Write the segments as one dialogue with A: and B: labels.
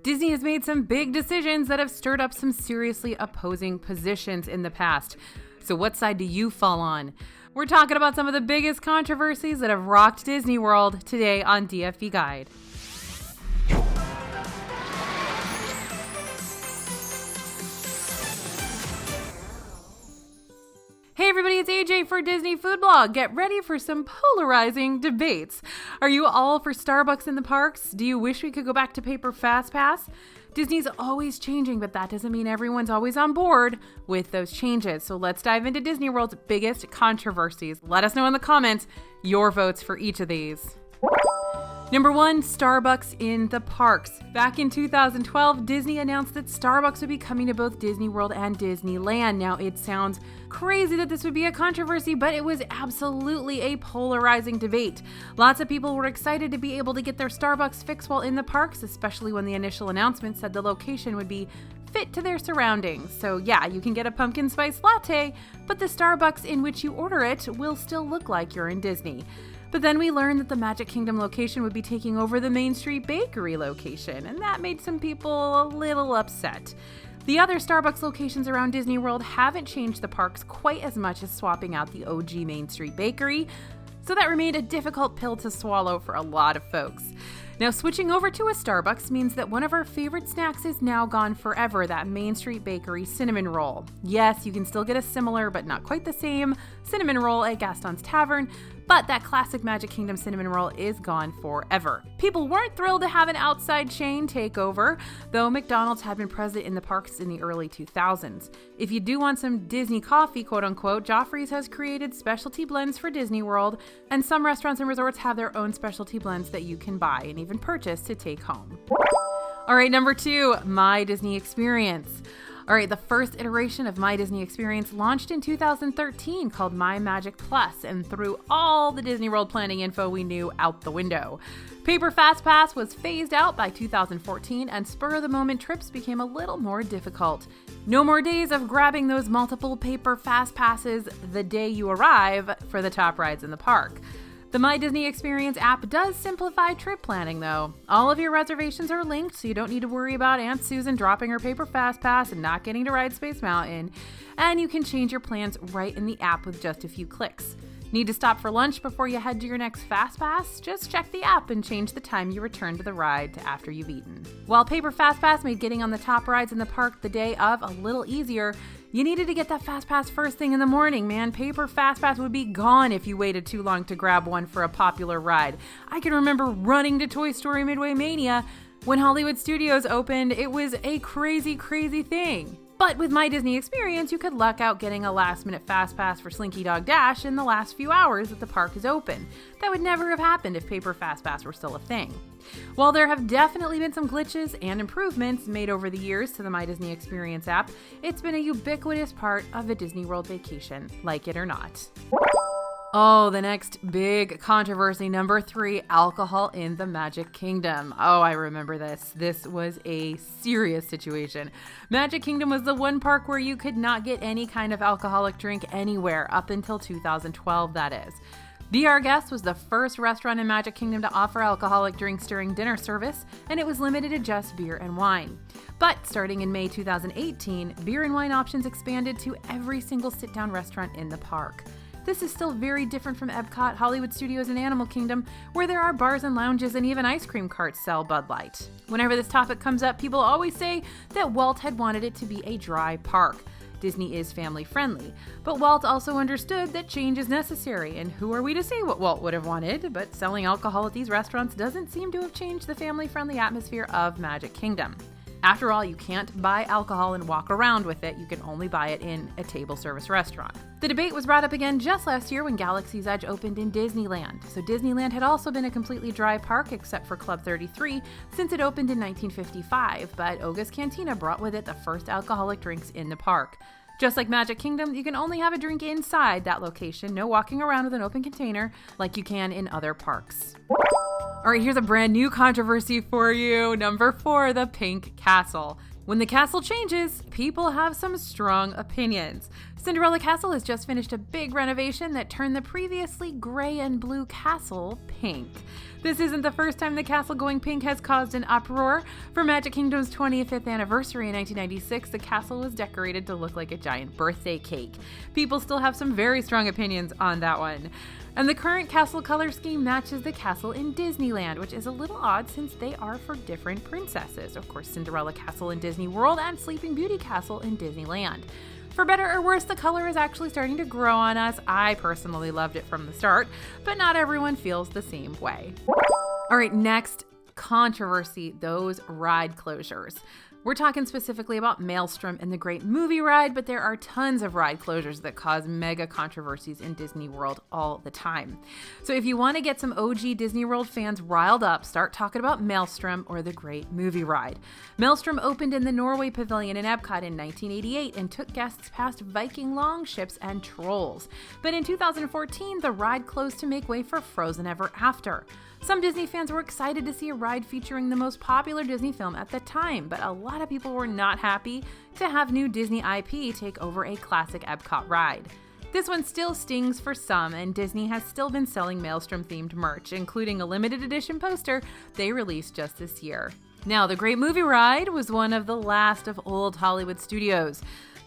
A: Disney has made some big decisions that have stirred up some seriously opposing positions in the past. So what side do you fall on? We're talking about some of the biggest controversies that have rocked Disney World today on DFV Guide. Hey everybody, it's AJ for Disney Food Blog. Get ready for some polarizing debates. Are you all for Starbucks in the parks? Do you wish we could go back to paper FastPass? Disney's always changing, but that doesn't mean everyone's always on board with those changes. So let's dive into Disney World's biggest controversies. Let us know in the comments your votes for each of these. Number 1, Starbucks in the parks. Back in 2012, Disney announced that Starbucks would be coming to both Disney World and Disneyland. Now, it sounds crazy that this would be a controversy, but it was absolutely a polarizing debate. Lots of people were excited to be able to get their Starbucks fix while in the parks, especially when the initial announcement said the location would be fit to their surroundings. So yeah, you can get a pumpkin spice latte, but the Starbucks in which you order it will still look like you're in Disney. But then we learned that the Magic Kingdom location would be taking over the Main Street Bakery location, and that made some people a little upset. The other Starbucks locations around Disney World haven't changed the parks quite as much as swapping out the OG Main Street Bakery, so that remained a difficult pill to swallow for a lot of folks. Now, switching over to a Starbucks means that one of our favorite snacks is now gone forever, that Main Street Bakery cinnamon roll. Yes, you can still get a similar, but not quite the same, cinnamon roll at Gaston's Tavern, but that classic Magic Kingdom cinnamon roll is gone forever. People weren't thrilled to have an outside chain take over, though McDonald's had been present in the parks in the early 2000s. If you do want some Disney coffee, quote unquote, Joffrey's has created specialty blends for Disney World, and some restaurants and resorts have their own specialty blends that you can buy and even purchase to take home. All right, number 2, My Disney Experience. All right, the first iteration of My Disney Experience launched in 2013 called My Magic Plus and threw all the Disney World planning info we knew out the window. Paper FastPass was phased out by 2014 and spur-of-the-moment trips became a little more difficult. No more days of grabbing those multiple paper FastPasses the day you arrive for the top rides in the park. The My Disney Experience app does simplify trip planning, though. All of your reservations are linked, so you don't need to worry about Aunt Susan dropping her paper FastPass and not getting to ride Space Mountain. And you can change your plans right in the app with just a few clicks. Need to stop for lunch before you head to your next FastPass? Just check the app and change the time you return to the ride to after you've eaten. While Paper FastPass made getting on the top rides in the park the day of a little easier, you needed to get that FastPass first thing in the morning, man. Paper FastPass would be gone if you waited too long to grab one for a popular ride. I can remember running to Toy Story Midway Mania when Hollywood Studios opened. It was a crazy, crazy thing. But with My Disney Experience, you could luck out getting a last-minute FastPass for Slinky Dog Dash in the last few hours that the park is open. That would never have happened if Paper FastPass were still a thing. While there have definitely been some glitches and improvements made over the years to the My Disney Experience app, it's been a ubiquitous part of a Disney World vacation, like it or not. Oh, the next big controversy, number 3, alcohol in the Magic Kingdom. Oh, I remember this. This was a serious situation. Magic Kingdom was the one park where you could not get any kind of alcoholic drink anywhere up until 2012, that is. Be Our Guest was the first restaurant in Magic Kingdom to offer alcoholic drinks during dinner service, and it was limited to just beer and wine. But starting in May 2018, beer and wine options expanded to every single sit-down restaurant in the park. This is still very different from Epcot, Hollywood Studios, and Animal Kingdom, where there are bars and lounges and even ice cream carts sell Bud Light. Whenever this topic comes up, people always say that Walt had wanted it to be a dry park. Disney is family friendly, but Walt also understood that change is necessary, and who are we to say what Walt would have wanted? But selling alcohol at these restaurants doesn't seem to have changed the family friendly atmosphere of Magic Kingdom. After all, you can't buy alcohol and walk around with it. You can only buy it in a table service restaurant. The debate was brought up again just last year when Galaxy's Edge opened in Disneyland. So Disneyland had also been a completely dry park except for Club 33 since it opened in 1955, but Oga's Cantina brought with it the first alcoholic drinks in the park. Just like Magic Kingdom, you can only have a drink inside that location, no walking around with an open container like you can in other parks. All right, here's a brand new controversy for you. Number 4, the Pink Castle. When the castle changes, people have some strong opinions. Cinderella Castle has just finished a big renovation that turned the previously gray and blue castle pink. This isn't the first time the castle going pink has caused an uproar. For Magic Kingdom's 25th anniversary in 1996, the castle was decorated to look like a giant birthday cake. People still have some very strong opinions on that one. And the current castle color scheme matches the castle in Disneyland, which is a little odd since they are for different princesses. Of course, Cinderella Castle in Disney World and Sleeping Beauty Castle in Disneyland. For better or worse, the color is actually starting to grow on us. I personally loved it from the start, but not everyone feels the same way. All right, next, controversy, those ride closures. We're talking specifically about Maelstrom and the Great Movie Ride, but there are tons of ride closures that cause mega controversies in Disney World all the time. So if you want to get some OG Disney World fans riled up, start talking about Maelstrom or the Great Movie Ride. Maelstrom opened in the Norway Pavilion in Epcot in 1988 and took guests past Viking longships and trolls. But in 2014, the ride closed to make way for Frozen Ever After. Some Disney fans were excited to see a ride featuring the most popular Disney film at the time, but a lot of people were not happy to have new Disney IP take over a classic Epcot ride. This one still stings for some, and Disney has still been selling Maelstrom-themed merch, including a limited edition poster they released just this year. Now, the Great Movie Ride was one of the last of old Hollywood studios,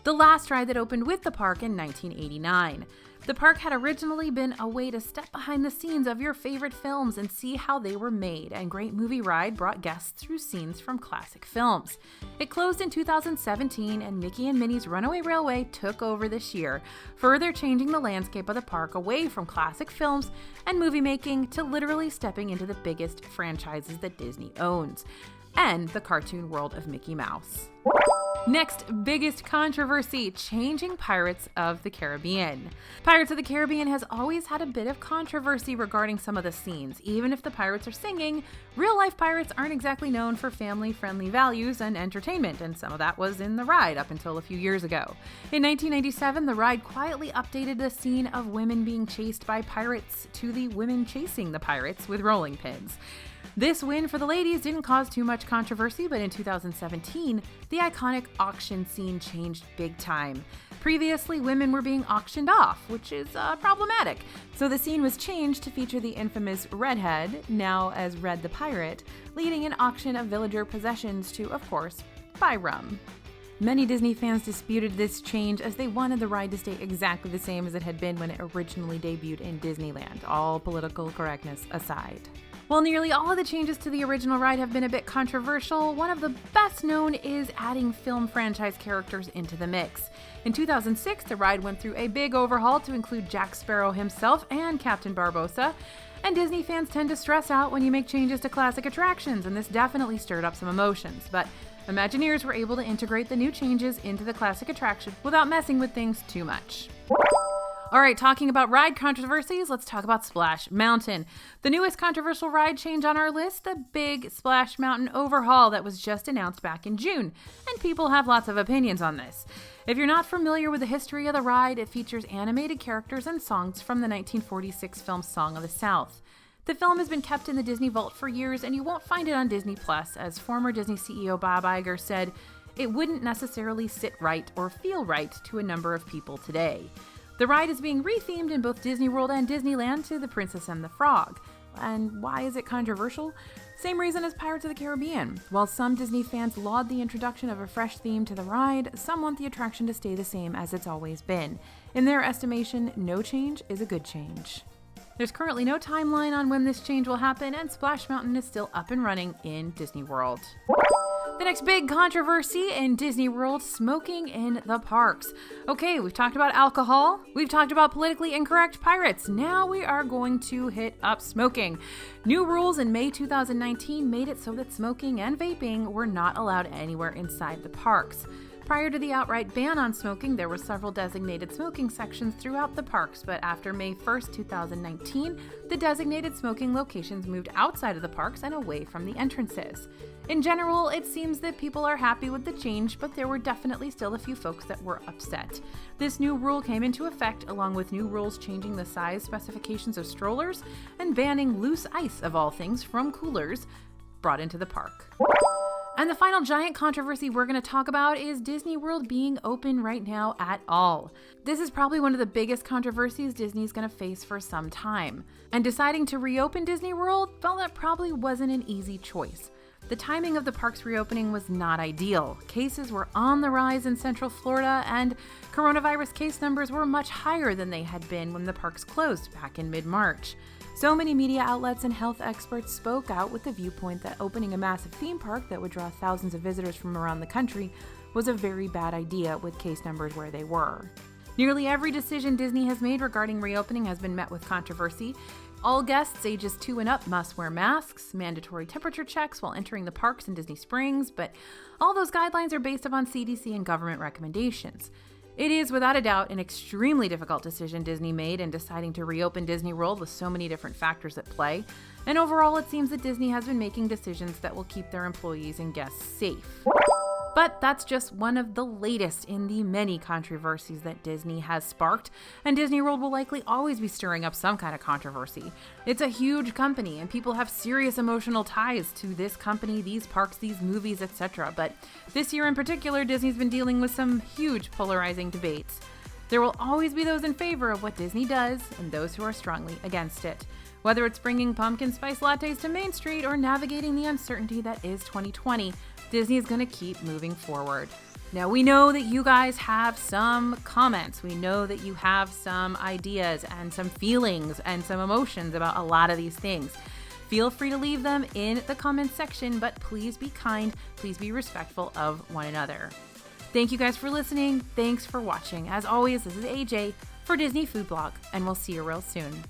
A: the last ride that opened with the park in 1989. The park had originally been a way to step behind the scenes of your favorite films and see how they were made, and Great Movie Ride brought guests through scenes from classic films. It closed in 2017, and Mickey and Minnie's Runaway Railway took over this year, further changing the landscape of the park away from classic films and movie making to literally stepping into the biggest franchises that Disney owns, and the cartoon world of Mickey Mouse. Next, biggest controversy, changing Pirates of the Caribbean. Pirates of the Caribbean has always had a bit of controversy regarding some of the scenes. Even if the pirates are singing, real-life pirates aren't exactly known for family-friendly values and entertainment, and some of that was in the ride up until a few years ago. In 1997, the ride quietly updated the scene of women being chased by pirates to the women chasing the pirates with rolling pins. This win for the ladies didn't cause too much controversy, but in 2017, the iconic auction scene changed big time. Previously, women were being auctioned off, which is problematic. So the scene was changed to feature the infamous Redhead, now as Red the Pirate, leading an auction of villager possessions to, of course, buy rum. Many Disney fans disputed this change as they wanted the ride to stay exactly the same as it had been when it originally debuted in Disneyland, all political correctness aside. While nearly all of the changes to the original ride have been a bit controversial, one of the best known is adding film franchise characters into the mix. In 2006, the ride went through a big overhaul to include Jack Sparrow himself and Captain Barbossa, and Disney fans tend to stress out when you make changes to classic attractions, and this definitely stirred up some emotions, but Imagineers were able to integrate the new changes into the classic attraction without messing with things too much. All right, talking about ride controversies, let's talk about Splash Mountain. The newest controversial ride change on our list, the big Splash Mountain overhaul that was just announced back in June, and people have lots of opinions on this. If you're not familiar with the history of the ride, it features animated characters and songs from the 1946 film Song of the South. The film has been kept in the Disney Vault for years, and you won't find it on Disney+, as former Disney CEO Bob Iger said, it wouldn't necessarily sit right or feel right to a number of people today. The ride is being rethemed in both Disney World and Disneyland to The Princess and the Frog. And why is it controversial? Same reason as Pirates of the Caribbean. While some Disney fans laud the introduction of a fresh theme to the ride, some want the attraction to stay the same as it's always been. In their estimation, no change is a good change. There's currently no timeline on when this change will happen, and Splash Mountain is still up and running in Disney World. The next big controversy in Disney World, smoking in the parks. Okay, we've talked about alcohol, we've talked about politically incorrect pirates, now we are going to hit up smoking. New rules in May 2019 made it so that smoking and vaping were not allowed anywhere inside the parks. Prior to the outright ban on smoking, there were several designated smoking sections throughout the parks, but after May 1st, 2019, the designated smoking locations moved outside of the parks and away from the entrances. In general, it seems that people are happy with the change, but there were definitely still a few folks that were upset. This new rule came into effect along with new rules changing the size specifications of strollers and banning loose ice, of all things, from coolers brought into the park. And the final giant controversy we're going to talk about is Disney World being open right now at all. This is probably one of the biggest controversies Disney's going to face for some time. And deciding to reopen Disney World, well, that probably wasn't an easy choice. The timing of the park's reopening was not ideal. Cases were on the rise in Central Florida, and coronavirus case numbers were much higher than they had been when the parks closed back in mid-March. So many media outlets and health experts spoke out with the viewpoint that opening a massive theme park that would draw thousands of visitors from around the country was a very bad idea with case numbers where they were. Nearly every decision Disney has made regarding reopening has been met with controversy. All guests ages 2 and up must wear masks, mandatory temperature checks while entering the parks in Disney Springs, but all those guidelines are based upon CDC and government recommendations. It is, without a doubt, an extremely difficult decision Disney made in deciding to reopen Disney World with so many different factors at play, and overall it seems that Disney has been making decisions that will keep their employees and guests safe. But that's just one of the latest in the many controversies that Disney has sparked, and Disney World will likely always be stirring up some kind of controversy. It's a huge company, and people have serious emotional ties to this company, these parks, these movies, etc. But this year in particular, Disney's been dealing with some huge polarizing debates. There will always be those in favor of what Disney does, and those who are strongly against it. Whether it's bringing pumpkin spice lattes to Main Street or navigating the uncertainty that is 2020, Disney is going to keep moving forward. Now, we know that you guys have some comments. We know that you have some ideas and some feelings and some emotions about a lot of these things. Feel free to leave them in the comments section, but please be kind. Please be respectful of one another. Thank you guys for listening. Thanks for watching. As always, this is AJ for Disney Food Blog, and we'll see you real soon.